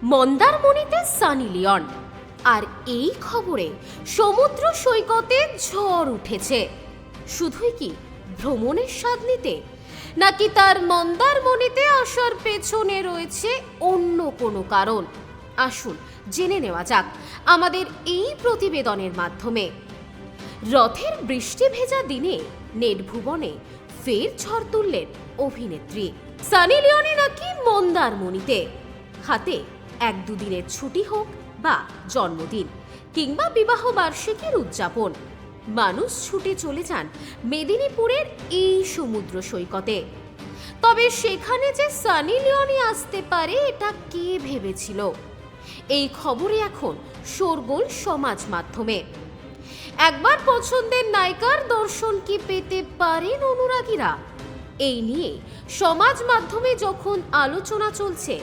মন্দারমণিতে সানি লিওন, আর এই খবরে সমুদ্র সৈকতে ঝড় উঠেছে। শুধুই কি ভ্রমণের স্বাদ নিতে, নাকি তার মন্দারমণিতে আসার পেছনে রয়েছে অন্য কোনো কারণ? আসুন জেনে নেওয়া যাক আমাদের এই প্রতিবেদনের মাধ্যমে। রথের বৃষ্টি ভেজা দিনে নেট ভুবনে ফের ঝড় তুললেন অভিনেত্রী সানি লিওনি, নাকি মন্দারমণিতে। হাতে এক দুদিনের ছুটি হোক বা জন্মদিন কিংবা বিবাহ বার্ষিকীর উদযাপন, মানুষ ছুটে চলে যান মেদিনীপুরের এই সমুদ্র সৈকতে। তবে সেখানে যে সানি লিওনি আসতে পারে, এটা কে ভেবেছিল? এই খবরে এখন শোরগোল সমাজ মাধ্যমে। একবার পছন্দের নায়িকার দর্শন কি পেতে পারেন অনুরাগীরা? এই নিয়ে সমাজ মাধ্যমে যখন আলোচনা চলছে,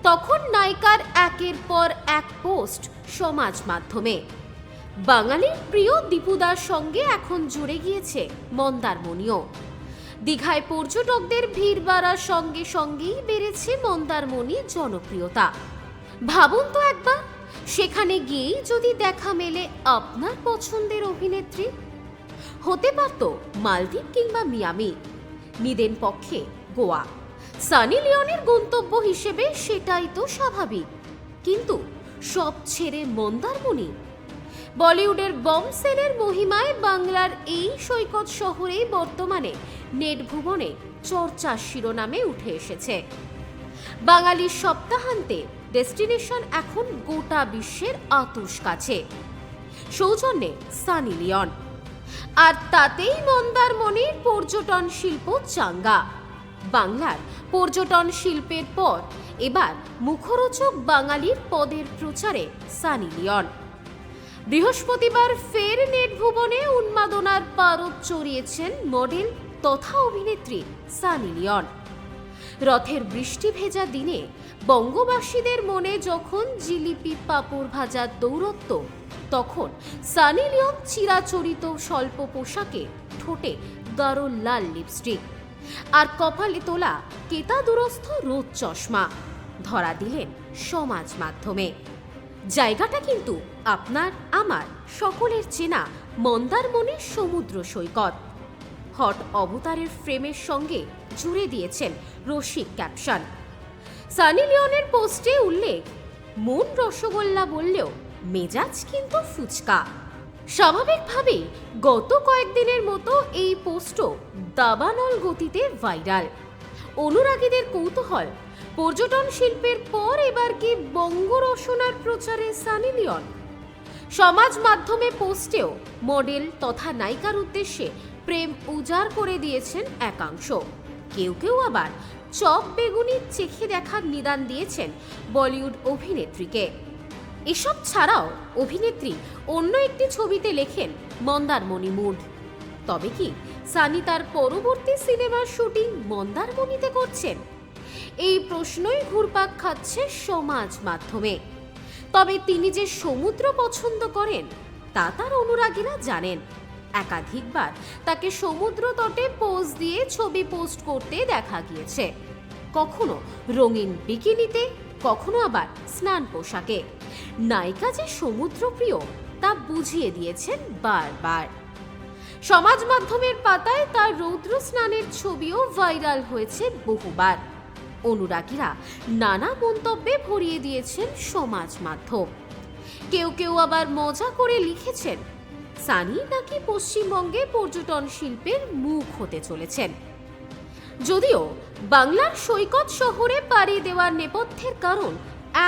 তখন নায়িকার একের পর এক পোস্ট সমাজ মাধ্যমে। বাঙালির প্রিয় দীপুদার সঙ্গে এখন জুড়ে গিয়েছে মন্দারমণিও। দীঘায় পর্যটকদের ভিড় বাড়ার সঙ্গে সঙ্গেই বেড়েছে মন্দারমণির জনপ্রিয়তা। ভাবুন তো একবার, সেখানে গিয়েই যদি দেখা মেলে আপনার পছন্দের অভিনেত্রী। হতে পারত মালদ্বীপ কিংবা মিয়ামি, নিদেন পক্ষে গোয়া। সানি লিওনের গন্তব্য হিসেবে সেটাই তো স্বাভাবিক, কিন্তু সব ছেড়ে মন্দারমণি। বলিউডের বমসেলের মহিমায় বাংলার এই সৈকত শহরেই বর্তমানে নেট ভুবনে চর্চার শিরোনামে উঠে এসেছে। বাঙালির সপ্তাহান্তে ডেস্টিনেশন এখন গোটা বিশ্বের আতুশ কাছে। সৌজন্যে সানি লিওন, আর তাতেই মন্দারমণির পর্যটন শিল্প চাঙ্গা। বাংলার পর্যটন শিল্পের পর এবার মুখরোচক বাঙালির পদের প্রচারে সানি লিওন। বৃহস্পতিবার ফের নেট ভুবনে উন্মাদনার পারদ চড়িয়েছেন মডেল তথা অভিনেত্রী সানি লিওন। রথের বৃষ্টি ভেজা দিনে বঙ্গবাসীদের মনে যখন জিলিপি পাঁপড় ভাজার দৌরত্ব, তখন সানি লিওন চিরাচরিত স্বল্প পোশাকে, ঠোঁটে গাঢ় লাল লিপস্টিক আর কপালে তোলা কেতাদুরস্থ রোদ চশমা ধরা দিলেন সমাজ মাধ্যমে। জায়গাটা কিন্তু আপনার আমার সকলের চেনা মন্দারমণির সমুদ্র সৈকত। হট অবতারের ফ্রেমের সঙ্গে জুড়ে দিয়েছেন রসিক ক্যাপশন। সানি লিওনের পোস্টে উল্লেখ, মন রসগোল্লা বললেও মেজাজ কিন্তু ফুচকা। স্বাভাবিকভাবেই গত কয়েকদিনের মতো এই পোস্টও দাবানল গতিতে ভাইরাল। অনুরাগীদের কৌতূহল, পর্যটন শিল্পের পর এবার কি বঙ্গ রসনার প্রচারে সানি লিওন? সমাজ মাধ্যমে পোস্টেও মডেল তথা নায়িকার উদ্দেশ্যে প্রেম উজাড় করে দিয়েছেন একাংশ। কেউ কেউ আবার চপ বেগুনি চেখে দেখার নিদান দিয়েছেন বলিউড অভিনেত্রীকে। এসব ছাড়াও অভিনেত্রী অন্য একটি ছবিতে লেখেন মন্দারমণি মুড। তবে কি সানি তার পরবর্তী সিনেমার শুটিং মন্দারমণিতে করছেন? এই প্রশ্নই ঘুরপাক খাচ্ছে সমাজ মাধ্যমে। তবে তিনি যে সমুদ্র পছন্দ করেন তা তার অনুরাগীরা জানেন। একাধিকবার তাকে সমুদ্র তটে পোজ দিয়ে ছবি পোস্ট করতে দেখা গিয়েছে, কখনো রঙিন বিকিনিতে, কখনো আবার স্নান পোশাকে। নায়িকা যে সমুদ্রপ্রিয় তা বুঝিয়ে দিয়েছেন বারবার। সমাজ মাধ্যমের পাতায় তার রৌদ্র স্নানের ছবিও ভাইরাল হয়েছে বহুবার। অনুরাগীরা নানা মন্তব্যে ভরিয়ে দিয়েছেন সমাজ মাধ্যম। কেউ কেউ আবার মজা করে লিখেছেন, সানি নাকি পশ্চিমবঙ্গে পর্যটন শিল্পের মুখ হতে চলেছেন। যদিও বাংলার সৈকত শহরে পাড়ি দেওয়ার নেপথ্যের কারণ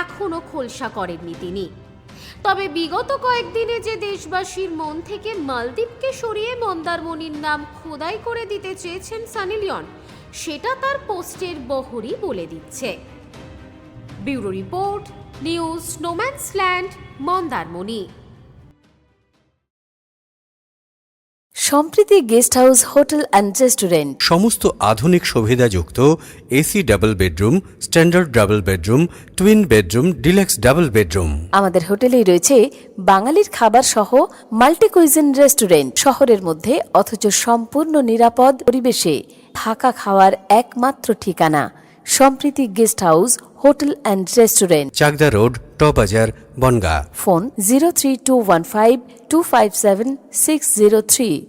এখনো খোলসা করেননি তিনি। তবে বিগত কয়েকদিনে যে দেশবাসীর মন থেকে মালদ্বীপকে সরিয়ে মন্দারমণির নাম খোদাই করে দিতে চেয়েছেন সানি লিওন, সেটা তার পোস্টের বহরই বলে দিচ্ছে। ব্যুরো রিপোর্ট, নিউজ স্নোম্যান্সল্যান্ড, Mandarmani. Sampriti guest house hotel and restaurant, সমস্ত আধুনিক সুবিধাযুক্ত AC double bedroom, standard double bedroom, twin bedroom, deluxe double bedroom. আমাদের হোটেলেই রয়েছে বাঙালির খাবার সহ মাল্টি কুইজিন রেস্টুরেন্ট। শহরের মধ্যে অথচ সম্পূর্ণ নিরাপদ পরিবেশে থাকা খাওয়ার একমাত্র ঠিকানা Sampriti guest house hotel and restaurant, Chakdah road, টবাজার, বনগাঁ। ফোন 03215257603।